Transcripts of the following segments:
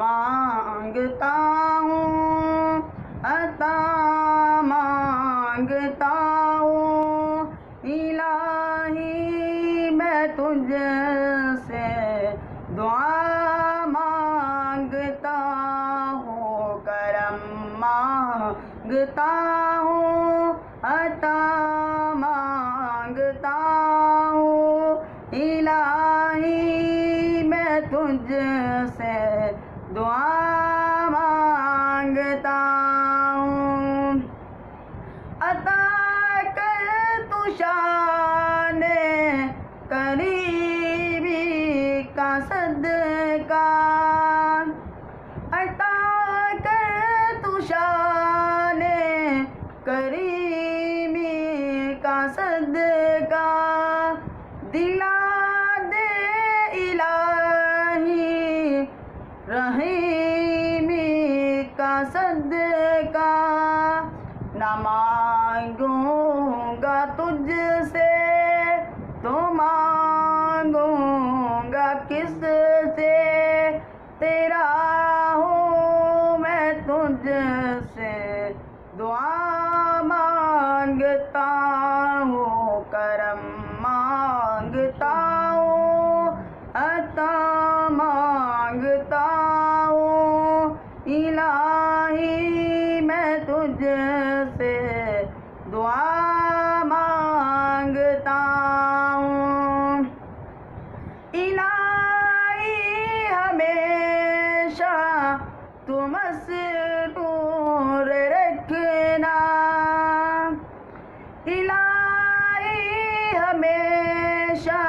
مانگتا ہوں، عطا مانگتا ہوں، الہی میں تجھ سے دعا مانگتا ہوں، کرم مانگتا ہوں، عطا مانگتا ہوں، الہی میں تجھ سے دعا مانگتا ہوں، عطا کر تو شان قریبی کا صدقہ، عطا کر تو شان قریبی کا صدقہ، دلا دے الہی رحیمی کا صدقہ، نہ مانگوں گا تجھ سے تو مانگوں گا کس سے، تیرا ہوں میں تجھ سے دعا مانگتا ہوں، کرم مانگتا ہوں، عطا مانگتا ہوں، الہی میں تجھ سے دعا مانگتا ہوں، الہی ہمیشہ تو مسرور رکھنا، الہی ہمیشہ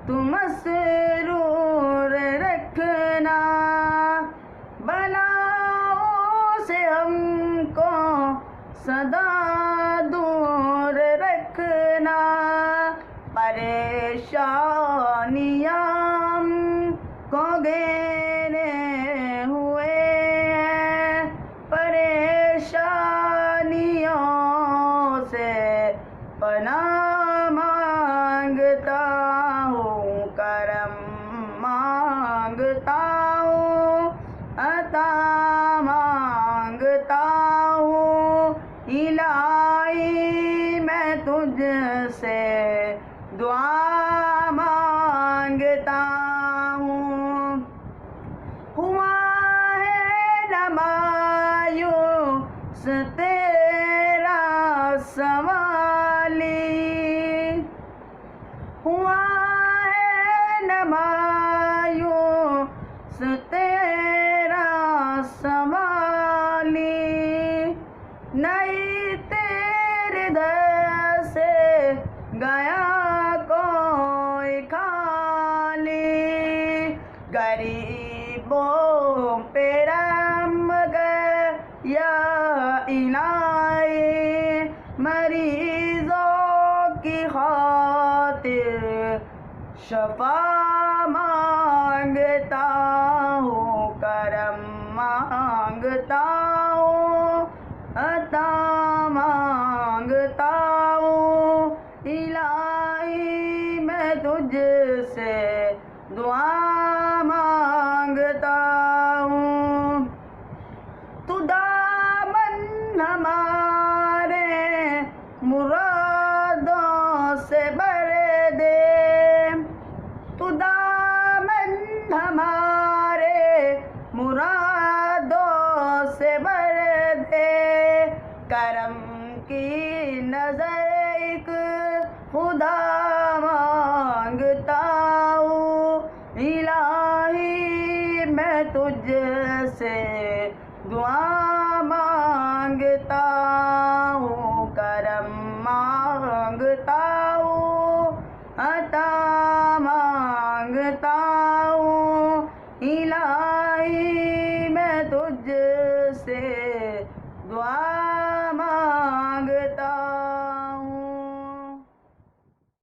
تو مسرور رکھنا، بلاؤں سے ہم کو سدا دور رکھنا، پریشانیاں ہم کو گھیرے ہوئے ہیں، پریشانیوں سے پناہ مانگتا ہوں، کرم مانگتا ہوں، عطا مانگتا ہوں، الہی میں تجھ سے دعا مانگتا ہوں، ہوا ہے نہ مایوس تیرا سوالی، ہوا ہے نہ مایوس تیرا سوالی، نہیں تیرے در سے گیا کوئی خالی، غریبوں پہ رحم کر یا الہی، مریضوں کی خاطر شفا مانگتا ہوں، کرم مانگتا ہوں، عطا مانگتا ہوں، الہی میں تجھ سے دعا مانگتا ہوں، تو دامن ہمارے مرادوں سے بھر دے، تو دامن ہمارے مرادوں سے بھر دے، کرم کی نظر ایک خدا مانگتا ہوں، الہی میں تجھ سے دعا مانگتا